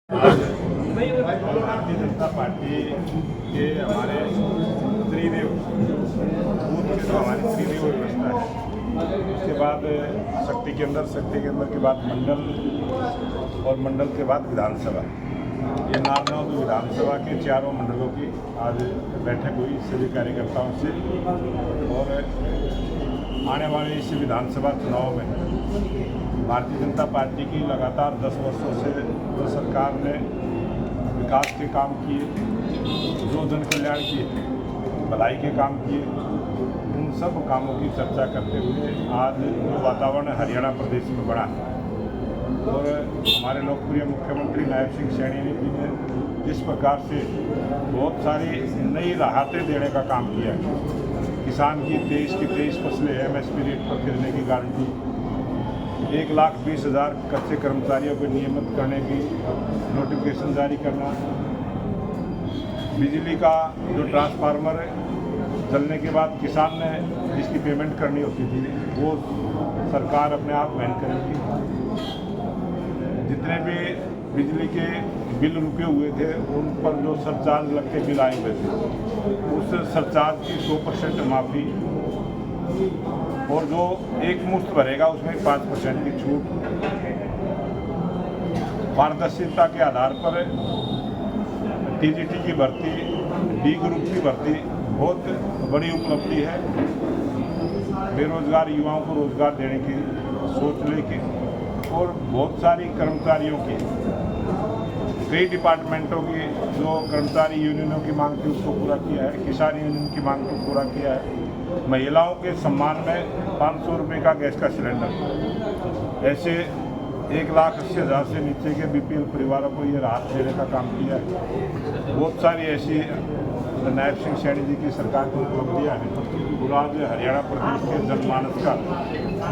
Bharatiya Janata party के हमारे त्रिदेव booth के जो हमारी त्रिदेव व्यवस्था है, उसके बाद शक्ति केंद्र के बाद मंडल और मंडल के बाद विधानसभा, ये नारनौल विधानसभा के चारों मंडलों की आज बैठक हुई सभी कार्यकर्ताओं से। और आने वाले इस विधानसभा चुनाव में भारतीय जनता पार्टी की लगातार 10 वर्षों से जो सरकार ने विकास के काम किए, जो जन कल्याण किए, भलाई के काम किए, उन सब कामों की चर्चा करते हुए आज जो वातावरण हरियाणा प्रदेश में बना है और हमारे लोकप्रिय मुख्यमंत्री नायब सिंह सैनी जी ने जिस प्रकार से बहुत सारी नई राहतें देने का काम किया है, किसान की 23 फसलें MSP रेट पर खरीदने की गारंटी, 1,20,000 कच्चे कर्मचारियों को नियमित करने की नोटिफिकेशन जारी करना, बिजली का जो ट्रांसफार्मर जलने के बाद किसान ने जिसकी पेमेंट करनी होती थी वो सरकार अपने आप वहन करेगी। जितने भी बिजली के बिल रुके हुए थे उन पर जो सरचार्ज लग के बिल आए हुए थे उस सरचार्ज की 100% माफ़ी और जो एक मुश्त भरेगा उसमें 5% की छूट, पारदर्शिता के आधार पर TGT की भर्ती, D ग्रुप की भर्ती बहुत बड़ी उपलब्धि है। बेरोजगार युवाओं को रोजगार देने की सोच लेके और बहुत सारी कर्मचारियों की, कई डिपार्टमेंटों की जो कर्मचारी यूनियनों की मांग थी उसको पूरा किया है, किसान यूनियन की मांग को पूरा किया है। महिलाओं के सम्मान में 500 रुपये का गैस का सिलेंडर, ऐसे 1,80,000 से नीचे के BPL परिवारों को ये राहत देने का काम किया है। बहुत सारी ऐसी नायब सिंह सैनी जी की सरकार की उपलब्धियाँ हैं और आज हरियाणा प्रदेश के जनमानस का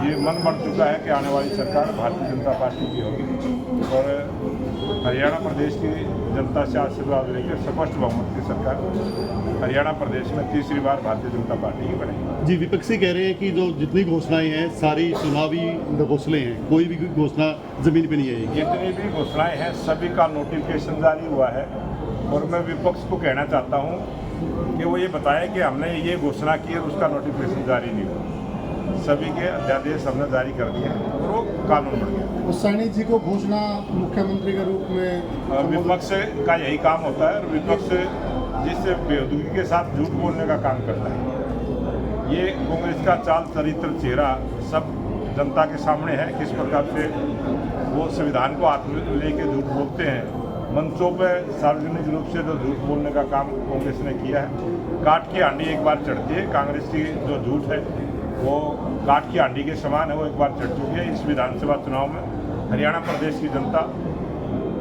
ये मन बन चुका है कि आने वाली सरकार भारतीय जनता पार्टी की होगी और हरियाणा प्रदेश की जनता से आशीर्वाद लेकर स्पष्ट बहुमत की सरकार हरियाणा प्रदेश में तीसरी बार भारतीय जनता पार्टी की बनेगी। जी, विपक्षी कह रहे हैं कि जो जितनी घोषणाएं हैं सारी चुनावी घोषणाएं हैं, कोई भी घोषणा जमीन पे नहीं आएगी। जितनी भी घोषणाएं हैं सभी का नोटिफिकेशन जारी हुआ है और मैं विपक्ष को कहना चाहता हूं कि वो ये बताए कि हमने ये घोषणा की है उसका नोटिफिकेशन जारी नहीं हुआ। सभी के अध्यादेश हमने जारी कर दिए और वो कानून बन गया। सैनी जी को घोषणा मुख्यमंत्री के रूप में विपक्ष का यही काम होता है और विपक्ष जिस बेहूदगी के साथ झूठ बोलने का काम करता है। ये कांग्रेस का चाल चरित्र चेहरा सब जनता के सामने है, किस प्रकार से वो संविधान को हाथ में लेके झूठ बोलते हैं। मंचों पर सार्वजनिक रूप से जो झूठ बोलने का काम कांग्रेस ने किया है, काट की हांडी एक बार चढ़ती है। कांग्रेस की जो झूठ है वो काट की हांडी के समान है, वो एक बार चढ़ चुकी है। इस विधानसभा चुनाव में हरियाणा प्रदेश की जनता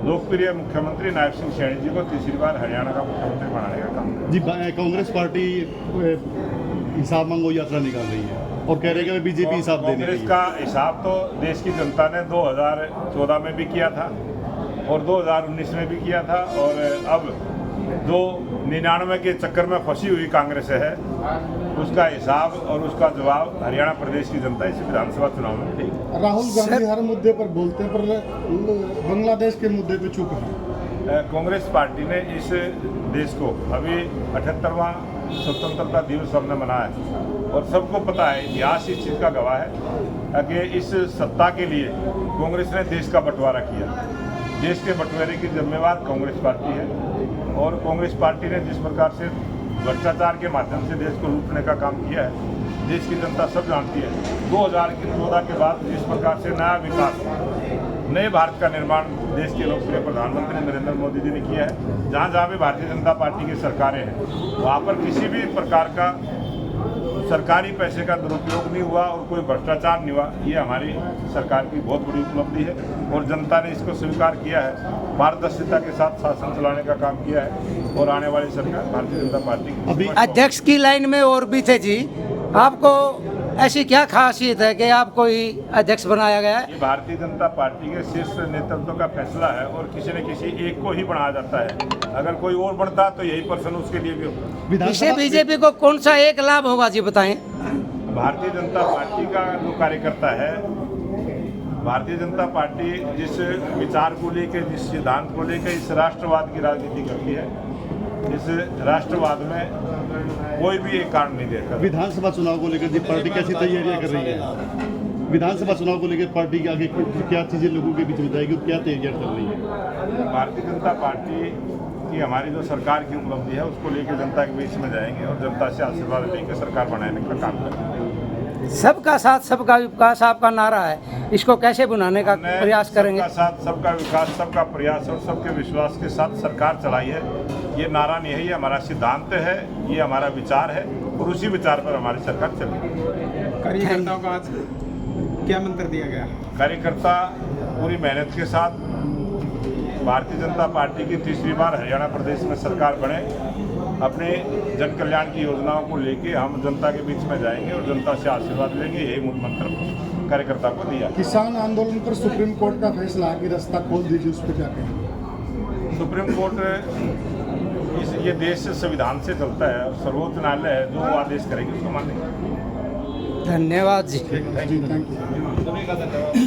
लोकप्रिय मुख्यमंत्री नायब सिंह सैनी जी को तीसरी बार हरियाणा का मुख्यमंत्री बनाने का काम जी, कांग्रेस पार्टी हिसाब मांगो यात्रा निकाल रही है और कह रहे हैं कि BJP हिसाब दे रही है। कांग्रेस का हिसाब तो देश की जनता ने 2014 में भी किया था और 2019 में भी किया था और अब जो 99 के चक्कर में फंसी हुई कांग्रेस है उसका हिसाब और उसका जवाब हरियाणा प्रदेश की जनता इस विधानसभा चुनाव में देगी। राहुल गांधी हर मुद्दे पर बोलते हैं पर बांग्लादेश के मुद्दे पे चुप है। कांग्रेस पार्टी ने इस देश को अभी 78वां स्वतंत्रता दिवस हमने मनाया है और सबको पता है, इतिहास इस चीज़ का गवाह है कि इस सत्ता के लिए कांग्रेस ने देश का बंटवारा किया। देश के बंटवारे की जिम्मेवार कांग्रेस पार्टी है और कांग्रेस पार्टी ने जिस प्रकार से भ्रष्टाचार के माध्यम से देश को लूटने का काम किया है देश की जनता सब जानती है। 2014 के बाद जिस प्रकार से नया विकास, नए भारत का निर्माण देश के लोकप्रिय प्रधानमंत्री नरेंद्र मोदी जी ने किया है, जहाँ जहाँ भी भारतीय जनता पार्टी की सरकारें हैं वहाँ पर किसी भी प्रकार का सरकारी पैसे का दुरुपयोग नहीं हुआ और कोई भ्रष्टाचार नहीं हुआ। ये हमारी सरकार की बहुत बड़ी उपलब्धि है और जनता ने इसको स्वीकार किया है, पारदर्शिता के साथ शासन चलाने का काम किया है और आने वाली सरकार भारतीय जनता पार्टी अभी अध्यक्ष की लाइन में और भी थे जी, आपको ऐसी क्या खासियत है कि आपको ही अध्यक्ष बनाया गया है? ये भारतीय जनता पार्टी के शीर्ष नेतृत्व का फैसला है और किसी न किसी एक को ही बनाया जाता है। अगर कोई और बढ़ता तो यही पर्सन उसके लिए भी होता। इसे BJP को कौन सा एक लाभ होगा जी बताएं? भारतीय जनता पार्टी का जो कार्यकर्ता है भारतीय जनता पार्टी जिस विचार को लेकर, जिस सिद्धांत को लेकर इस राष्ट्रवाद की राजनीति करती है, इस राष्ट्रवाद में कोई भी एक कारण नहीं देखा। विधानसभा चुनाव को लेकर जी पार्टी कैसी तैयारियां कर रही है? विधानसभा चुनाव को लेकर पार्टी के आगे क्या चीजें लोगों के बीच में जाएगी, क्या तैयारियां चल रही है? भारतीय जनता पार्टी की हमारी जो सरकार की उपलब्धि है उसको लेकर जनता के बीच में जाएंगे और जनता से आशीर्वाद लेकर सरकार बनाने का काम करेंगे। सबका साथ सबका विकास आपका नारा है, इसको कैसे बनाने का प्रयास करेंगे? सबका साथ सबका विकास, सबका प्रयास और सबके विश्वास के साथ सरकार चलाई है। ये नारा नहीं है, ये हमारा सिद्धांत है, ये हमारा विचार है और उसी विचार पर हमारी सरकार चलेगी। कार्यकर्ताओं को आज क्या मंत्र दिया गया? कार्यकर्ता पूरी मेहनत के साथ भारतीय जनता पार्टी की तीसरी बार हरियाणा प्रदेश में सरकार बने, अपने जन कल्याण की योजनाओं को लेके हम जनता के बीच में जाएंगे और जनता से आशीर्वाद लेंगे। यही मूल मंत्र कार्यकर्ता को दिया। किसान आंदोलन पर सुप्रीम कोर्ट का फैसला है कि रास्ता खोल दीजिए, उस पर क्या कहेंगे? सुप्रीम कोर्ट ये देश संविधान से चलता है और सर्वोच्च न्यायालय है, जो वो आदेश करेगी उसको मानेंगे। धन्यवाद जी। जी थैंक यू।